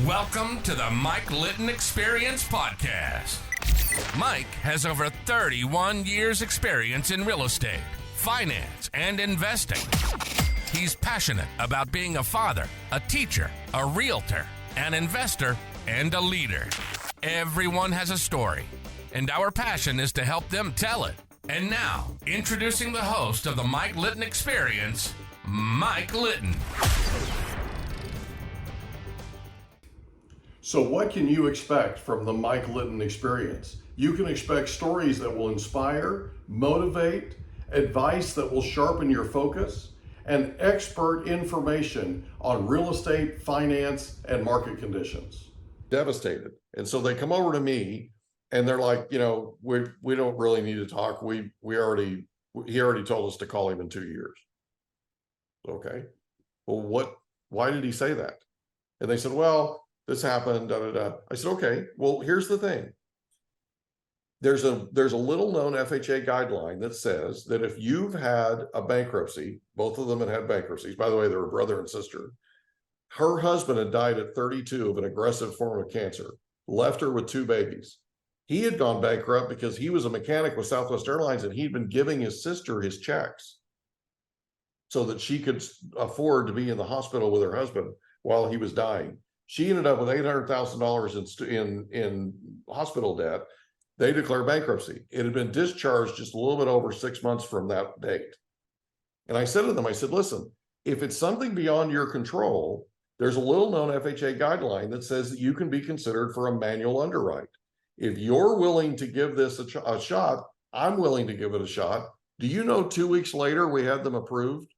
Welcome to the Mike Litton Experience podcast. Mike has over 31 years experience in real estate, finance, and investing. He's passionate about being a father, a teacher, a realtor, an investor, and a leader. Everyone has a story, and our passion is to help them tell it. And now, introducing the host of the Mike Litton Experience, Mike Litton. So what can you expect from the Mike Litton Experience? You can expect stories that will inspire, motivate, advice that will sharpen your focus, and expert information on real estate, finance, and market conditions. Devastated. And so they come over to me and they're like, we don't really need to talk. He already told us to call him in 2 years. Okay. Well, why did he say that? And they said, well, this happened, I said, okay, well, here's the thing. There's a little known FHA guideline that says that if you've had a bankruptcy, both of them had bankruptcies, by the way, they were brother and sister. Her husband had died at 32 of an aggressive form of cancer, left her with 2 babies. He had gone bankrupt because he was a mechanic with Southwest Airlines and he'd been giving his sister his checks so that she could afford to be in the hospital with her husband while he was dying. She ended up with $800,000 in hospital debt. They declared bankruptcy. It had been discharged just a little bit over 6 months from that date. And I said to them, listen, if it's something beyond your control, there's a little known FHA guideline that says that you can be considered for a manual underwrite. If you're willing to give this a shot, I'm willing to give it a shot. Do you know 2 weeks later we had them approved?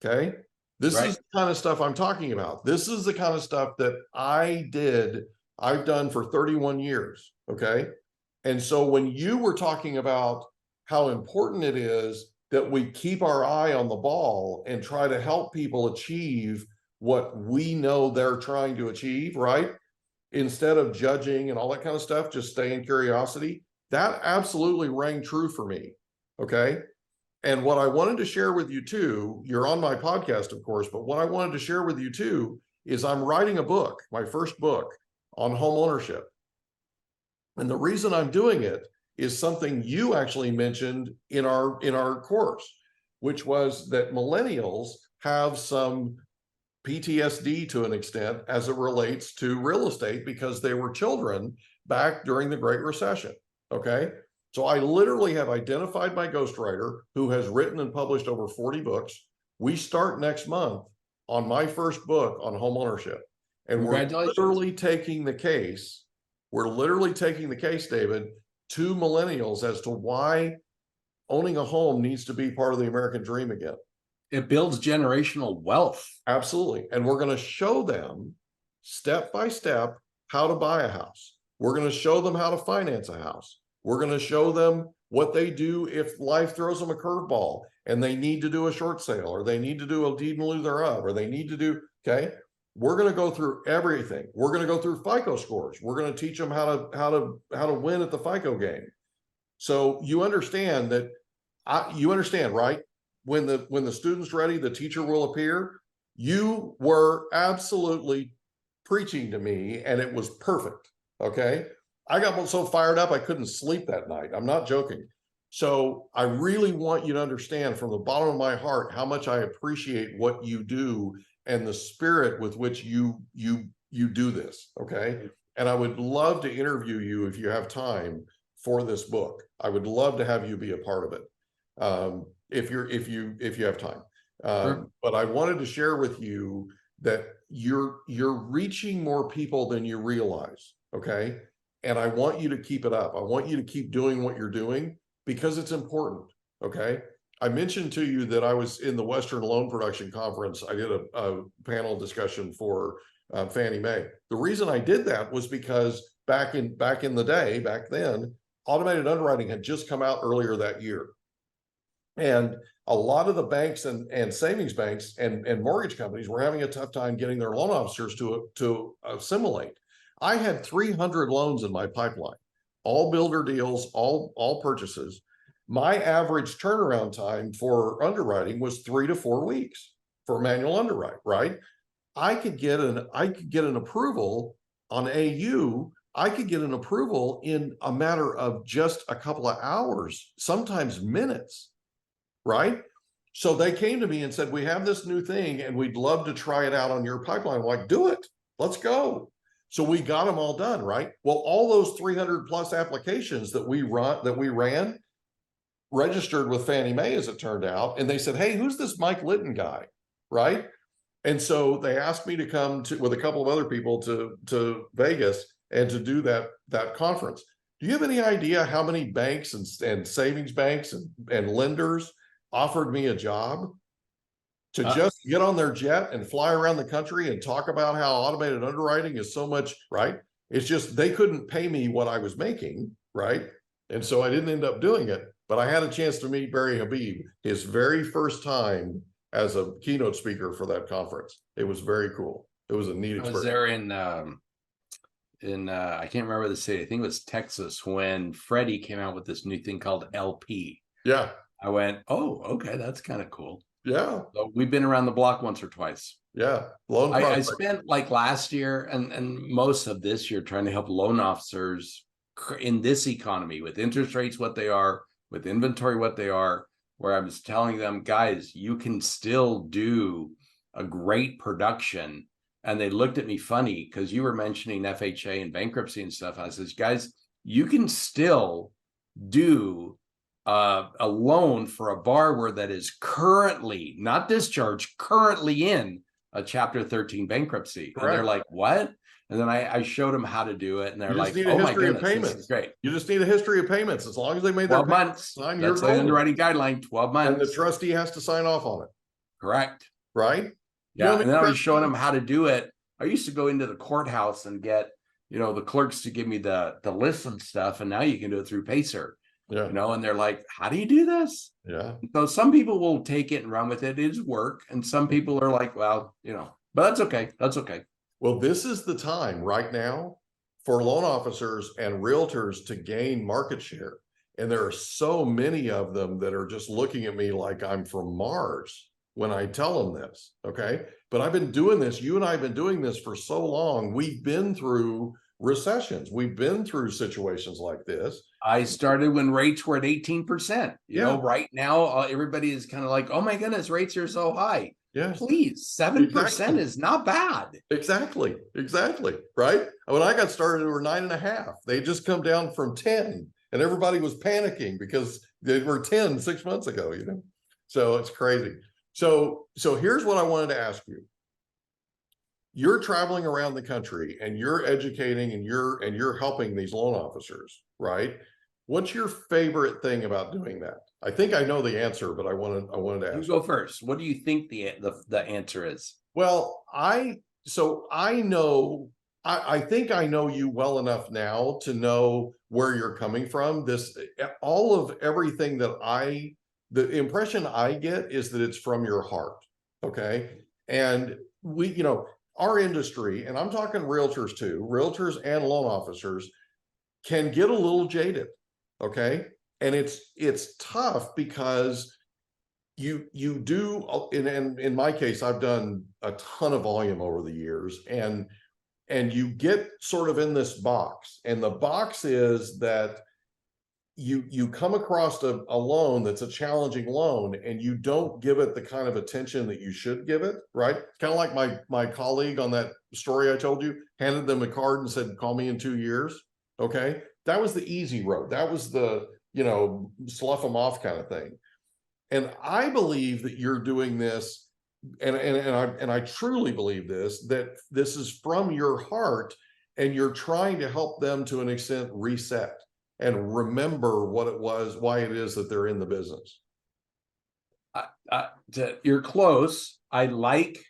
Okay. This is the kind of stuff I'm talking about. This is the kind of stuff that I've done for 31 years, okay? And so when you were talking about how important it is that we keep our eye on the ball and try to help people achieve what we know they're trying to achieve, right? Instead of judging and all that kind of stuff, just stay in curiosity. That absolutely rang true for me, okay? And what I wanted to share with you too, you're on my podcast, of course, but what I wanted to share with you too is I'm writing a book, my first book on home ownership. And the reason I'm doing it is something you actually mentioned in our course, which was that millennials have some PTSD to an extent as it relates to real estate because they were children back during the Great Recession, okay? So I literally have identified my ghostwriter who has written and published over 40 books. We start next month on my first book on home ownership. And we're literally taking the case, David, to millennials as to why owning a home needs to be part of the American dream again. It builds generational wealth. Absolutely. And we're going to show them step by step how to buy a house. We're going to show them how to finance a house. We're going to show them what they do if life throws them a curveball and they need to do a short sale, or they need to do a deed in lieu thereof, or they need to do, okay? We're going to go through everything. We're going to go through FICO scores. We're going to teach them how to win at the FICO game. So you understand that, right? When the student's ready, the teacher will appear. You were absolutely preaching to me and it was perfect, okay? I got so fired up I couldn't sleep that night. I'm not joking. So I really want you to understand from the bottom of my heart how much I appreciate what you do and the spirit with which you do this, okay? And I would love to interview you if you have time for this book. I would love to have you be a part of it if you have time. Sure. But I wanted to share with you that you're reaching more people than you realize, okay? And I want you to keep it up. I want you to keep doing what you're doing because it's important, okay? I mentioned to you that I was in the Western Loan Production Conference. I did a panel discussion for Fannie Mae. The reason I did that was because back in the day, back then, automated underwriting had just come out earlier that year. And a lot of the banks and savings banks and mortgage companies were having a tough time getting their loan officers to assimilate. I had 300 loans in my pipeline, all builder deals, all purchases. My average turnaround time for underwriting was 3 to 4 weeks for manual underwrite, right? I could get an approval on AU. I could get an approval in a matter of just a couple of hours, sometimes minutes, right? So they came to me and said, we have this new thing and we'd love to try it out on your pipeline. I'm like, do it, let's go. So we got them all done, right? Well, all those 300 plus applications that we ran registered with Fannie Mae, as it turned out. And they said, hey, who's this Mike Litton guy, right? And so they asked me to come to, with a couple of other people, to Vegas and to do that conference. Do you have any idea how many banks and savings banks and lenders offered me a job to just get on their jet and fly around the country and talk about how automated underwriting is so much, right? It's just they couldn't pay me what I was making, right? And so I didn't end up doing it, but I had a chance to meet Barry Habib his very first time as a keynote speaker for that conference. It was very cool. It was a neat experience. I was there in I can't remember the city. I think it was Texas, when Freddie came out with this new thing called LP. Yeah. I went, oh, okay, that's kind of cool. Yeah. So we've been around the block once or twice. Yeah. I spent like last year and most of this year trying to help loan officers in this economy, with interest rates what they are, with inventory what they are, where I was telling them, guys, you can still do a great production. And they looked at me funny because you were mentioning FHA and bankruptcy and stuff. I says, guys, you can still do a loan for a borrower that is currently, not discharged, currently in a Chapter 13 bankruptcy. Correct. And they're like, what? And then I showed them how to do it. And they're like, oh my goodness, this is great. You just need a history of payments. As long as they made their 12 months. Sign, that's the underwriting guideline, 12 months. And the trustee has to sign off on it. Correct. Right? Yeah. And then I was showing them how to do it. I used to go into the courthouse and get, the clerks to give me the list and stuff. And now you can do it through Pacer. Yeah. And they're like, how do you do this? Yeah. So some people will take it and run with it. It is work. And some people are like, well, but that's okay. That's okay. Well, this is the time right now for loan officers and realtors to gain market share. And there are so many of them that are just looking at me like I'm from Mars when I tell them this. Okay. But I've been doing this. You and I have been doing this for so long. We've been through recessions. We've been through situations like this. I started when rates were at 18%. Right now, everybody is kind of like, oh my goodness, rates are so high. Yeah. Please, 7% is not bad. Exactly. Right. When I got started, we were 9.5. They just come down from 10 and everybody was panicking because they were 10 6 months ago, So it's crazy. So here's what I wanted to ask you. You're traveling around the country and you're educating and you're helping these loan officers, right? What's your favorite thing about doing that? I think I know the answer, but I wanted to ask. You go first. What do you think the answer is? Well, I think I know you well enough now to know where you're coming from. All of everything that the impression I get is that it's from your heart. Okay. And our industry, and I'm talking realtors too, realtors and loan officers can get a little jaded. Okay. And it's tough because you do, in my case, I've done a ton of volume over the years, and you get sort of in this box, and the box is that you come across a loan that's a challenging loan and you don't give it the kind of attention that you should give it, right? It's kind of like my colleague on that story I told you, handed them a card and said, call me in 2 years. Okay. That was the easy road. That was the, slough them off kind of thing. And I believe that you're doing this, and I truly believe this, that this is from your heart and you're trying to help them to an extent reset and remember what it was, why it is that they're in the business. You're close. I like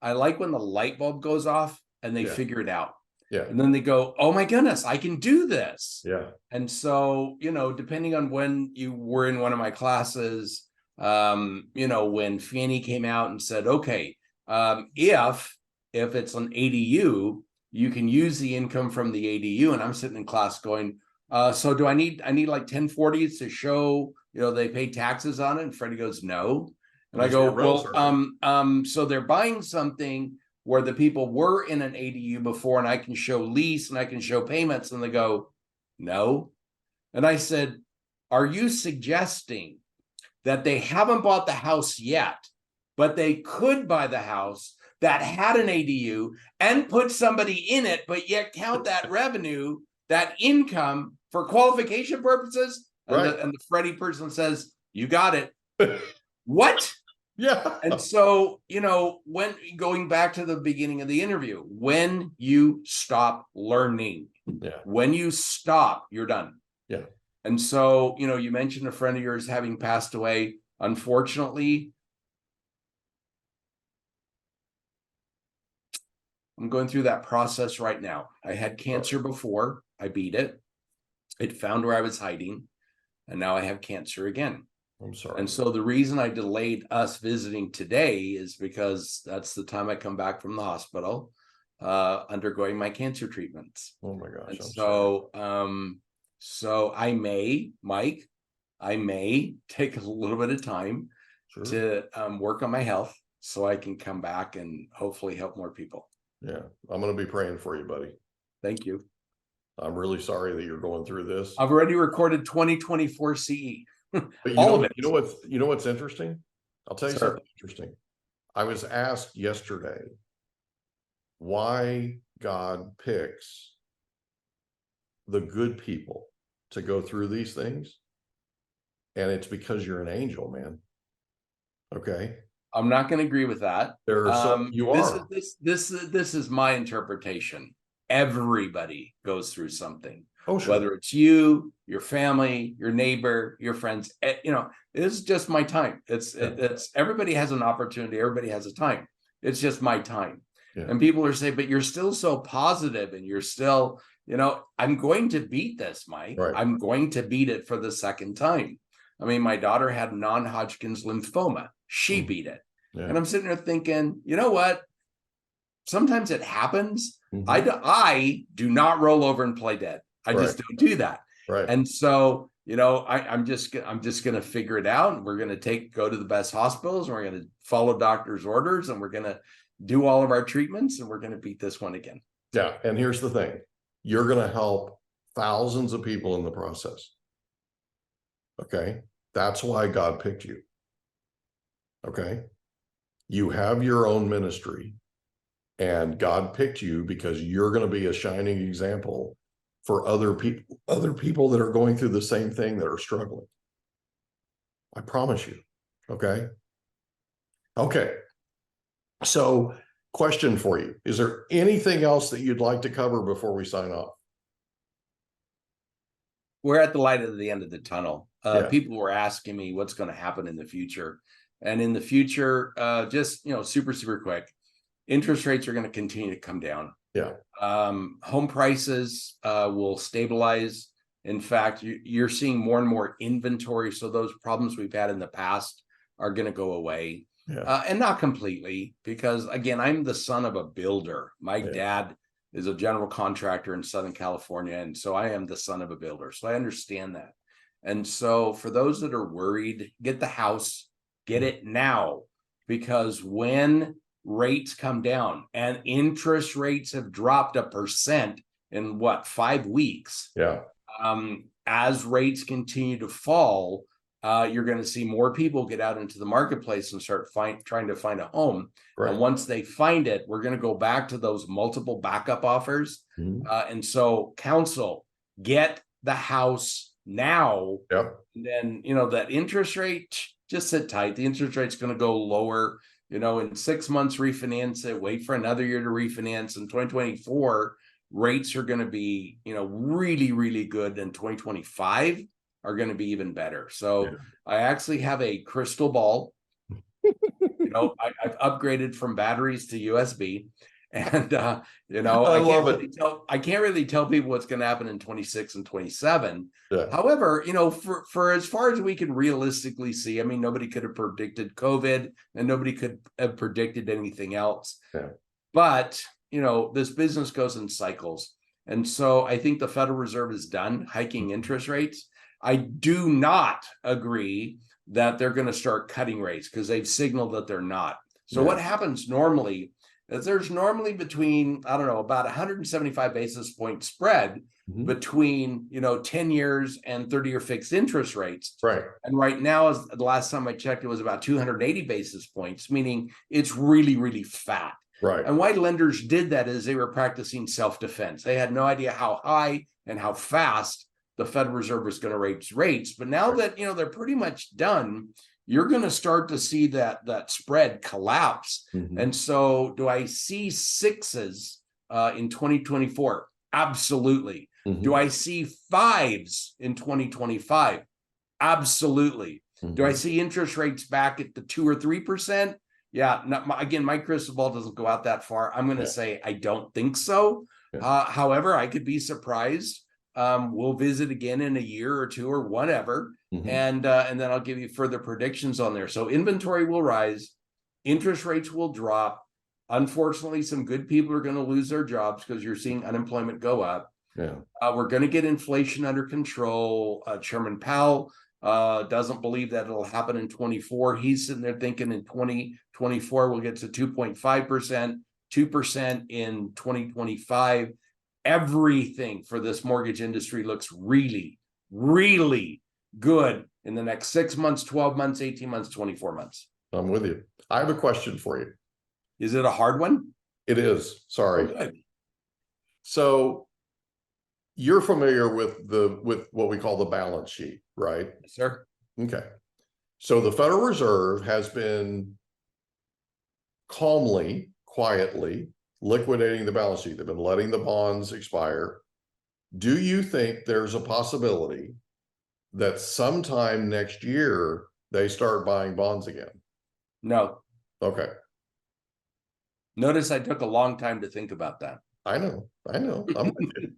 when the light bulb goes off and they figure it out. Yeah. And then they go, oh my goodness, I can do this. Yeah. And so, depending on when you were in one of my classes, when Fannie came out and said, okay, if it's an ADU, you can use the income from the ADU. And I'm sitting in class going, so do I need like 1040s to show, they pay taxes on it? And Freddie goes, no. And I go, well, so they're buying something where the people were in an ADU before, and I can show lease and I can show payments, and they go, no. And I said, are you suggesting that they haven't bought the house yet, but they could buy the house that had an ADU and put somebody in it, but yet count that revenue, that income for qualification purposes? Right. And the Freddie person says, you got it. What? Yeah. And so, when going back to the beginning of the interview, when you stop learning, when you stop, you're done. Yeah. And so, you mentioned a friend of yours having passed away. Unfortunately, I'm going through that process right now. I had cancer before. I beat it. It found where I was hiding. And now I have cancer again. I'm sorry. And so the reason I delayed us visiting today is because that's the time I come back from the hospital, undergoing my cancer treatments. Oh my gosh. And I'm so, sorry. so I may, Mike, take a little bit of time to work on my health so I can come back and hopefully help more people. Yeah. I'm going to be praying for you, buddy. Thank you. I'm really sorry that you're going through this. I've already recorded 2024 CE. But all of it. You know what's interesting? I'll tell you something interesting. I was asked yesterday why God picks the good people to go through these things. And it's because you're an angel, man. Okay. I'm not going to agree with that. There are you are. This is my interpretation. Everybody goes through something. Oh, sure. Whether it's you, your family, your neighbor, your friends, it's just my time. It's everybody has an opportunity. Everybody has a time. It's just my time. Yeah. And people are saying, but you're still so positive and you're still, I'm going to beat this, Mike. Right. I'm going to beat it for the second time. I mean, my daughter had non-Hodgkin's lymphoma. She beat it. Yeah. And I'm sitting there thinking, you know what? Sometimes it happens. Mm-hmm. I do not roll over and play dead. I just don't do that. Right. And so, I'm just going to figure it out. And we're going to go to the best hospitals, and we're going to follow doctor's orders, and we're going to do all of our treatments, and we're going to beat this one again. Yeah. And here's the thing. You're going to help thousands of people in the process. Okay. That's why God picked you. Okay. You have your own ministry, and God picked you because you're going to be a shining example for other people that are going through the same thing, that are struggling. I promise you. Okay. Okay. So, question for you. Is there anything else that you'd like to cover before we sign off? We're at the light at the end of the tunnel. People were asking me what's going to happen in the future. And in the future, super, super quick, interest rates are going to continue to come down. Yeah. Home prices will stabilize. In fact, you're seeing more and more inventory. So those problems we've had in the past are going to go away. Yeah. And not completely, because again, I'm the son of a builder. My dad is a general contractor in Southern California. And so I am the son of a builder. So I understand that. And so for those that are worried, get the house, get it now, because when rates come down, and interest rates have dropped 1% in 5 weeks. Yeah. As rates continue to fall, you're going to see more people get out into the marketplace and start trying to find a home. Right. And once they find it, we're going to go back to those multiple backup offers. Mm-hmm. And so, counsel, get the house now. Yep. And then, that interest rate, just sit tight. The interest rate's going to go lower. In 6 months, refinance it, wait for another year to refinance. In 2024, rates are going to be, really, really good. And 2025 are going to be even better. So I actually have a crystal ball. I've upgraded from batteries to USB. And, I can't really tell people what's going to happen in 26 and 27. Yeah. However, for as far as we can realistically see, nobody could have predicted COVID, and nobody could have predicted anything else. Yeah. But, this business goes in cycles. And so I think the Federal Reserve is done hiking interest rates. I do not agree that they're going to start cutting rates, because they've signaled that they're not. So what happens normally is there's normally between, I don't know, about 175 basis point spread between, 10 years and 30-year fixed interest rates. Right. And right now, as the last time I checked, it was about 280 basis points, meaning it's really, really fat. Right. And why lenders did that is they were practicing self-defense. They had no idea how high and how fast the Federal Reserve was going to raise rates. But now that, they're pretty much done, you're going to start to see that spread collapse. And so do I see sixes in 2024? Absolutely. Do I see fives in 2025? Absolutely. Do I see interest rates back at the 2 or 3%? Yeah. Again, my crystal ball doesn't go out that far. I'm going to say I don't think so. However, I could be surprised. We'll visit again in a year or two or whatever. And then I'll give you further predictions on there. So inventory will rise, interest rates will drop. Unfortunately, some good people are going to lose their jobs because you're seeing unemployment go up. We're going to get inflation under control. Chairman Powell doesn't believe that it'll happen in 24. He's sitting there thinking in 2024 we'll get to 2.5%, 2% in 2025. Everything for this mortgage industry looks really, really good in the next 6 months, 12 months, 18 months, 24 months. I'm with you. I have a question for you. Is it a hard one? It is. Sorry. Oh, good. So you're familiar with what we call the balance sheet, right? Yes, sir. Okay. So the Federal Reserve has been calmly, quietly liquidating the balance sheet. They've been letting the bonds expire. Do you think there's a possibility that sometime next year they start buying bonds again? No. Okay. Notice I took a long time to think about that. I know. I'm with you.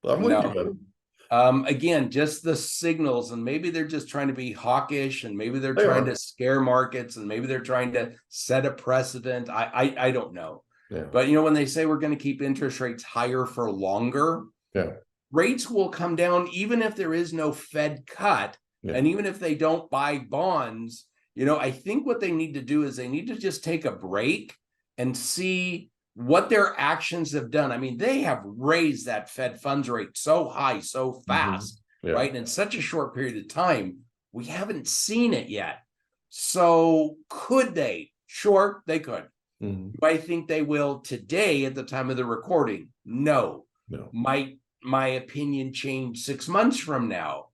I'm with you, buddy. Again, just the signals, and maybe they're just trying to be hawkish, and maybe they're trying to scare markets, and maybe they're trying to set a precedent. I don't know. But when they say we're going to keep interest rates higher for longer, rates will come down even if there is no Fed cut, and even if they don't buy bonds. I think what they need to do is they need to just take a break and see what their actions have done. I mean, they have raised that Fed funds rate so high, so fast, right? And in such a short period of time, we haven't seen it yet. So could they? Sure, they could. Do I think they will today at the time of the recording? No. Might my opinion change 6 months from now?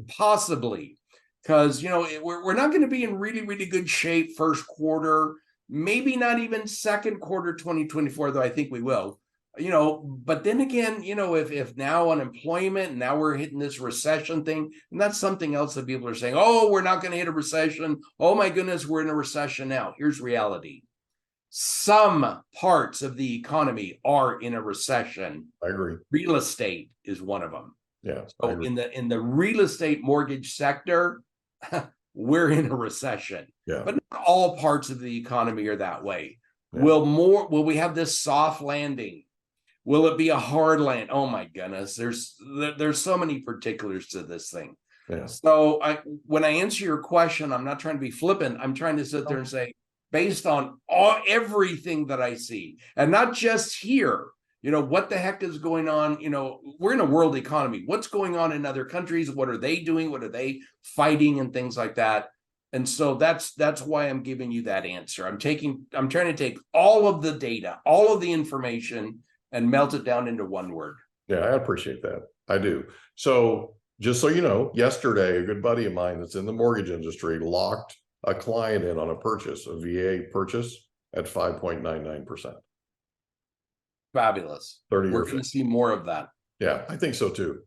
Possibly. Because, we're not going to be in really, really good shape first quarter. Maybe not even second quarter 2024, though I think we will, but then again, if now unemployment, and now we're hitting this recession thing, and that's something else that people are saying, oh, we're not going to hit a recession. Oh my goodness, we're in a recession now. Here's reality. Some parts of the economy are in a recession. I agree. Real estate is one of them. So in the real estate mortgage sector, we're in a recession. But not all parts of the economy are that way. Will we have this soft landing? Will it be a hard land? Oh my goodness, there's so many particulars to this thing. So when I answer your question, I'm not trying to be flippant. I'm trying to sit there and say, based on everything that I see, and not just here, what the heck is going on? We're in a world economy. What's going on in other countries? What are they doing? What are they fighting and things like that? And so that's why I'm giving you that answer. I'm trying to take all of the data, all of the information, and melt it down into one word. Yeah, I appreciate that. I do. So just so you know, yesterday, a good buddy of mine that's in the mortgage industry locked a client in on a VA purchase at 5.99%. Fabulous. 30 We're years. going to see more of that. Yeah, I think so too.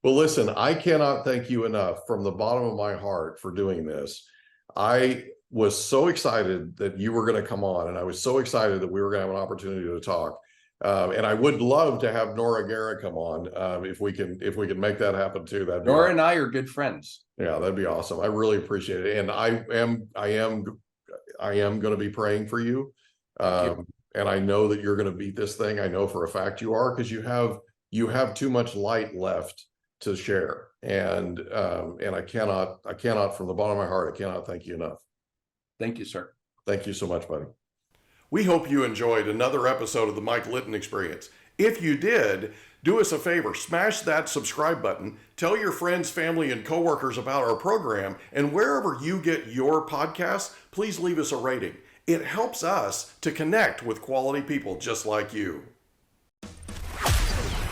Well, listen, I cannot thank you enough from the bottom of my heart for doing this. I was so excited that you were going to come on, and I was so excited that we were going to have an opportunity to talk. And I would love to have Nora Guerra come on if we can make that happen too. That Nora and I are good friends. Yeah, that'd be awesome. I really appreciate it, and I am going to be praying for you. And I know that you're going to beat this thing. I know for a fact you are, because you have too much light left to share. And I cannot from the bottom of my heart, I cannot thank you enough. Thank you, sir. Thank you so much, buddy. We hope you enjoyed another episode of the Mike Litton Experience. If you did, do us a favor, smash that subscribe button, tell your friends, family, and coworkers about our program, and wherever you get your podcasts, please leave us a rating. It helps us to connect with quality people just like you.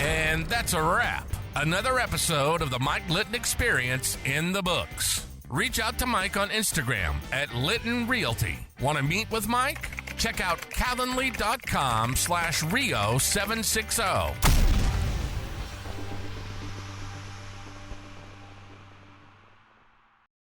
And that's a wrap. Another episode of the Mike Litton Experience in the books. Reach out to Mike on Instagram at Litton Realty. Want to meet with Mike? Check out calendly.com/Rio760.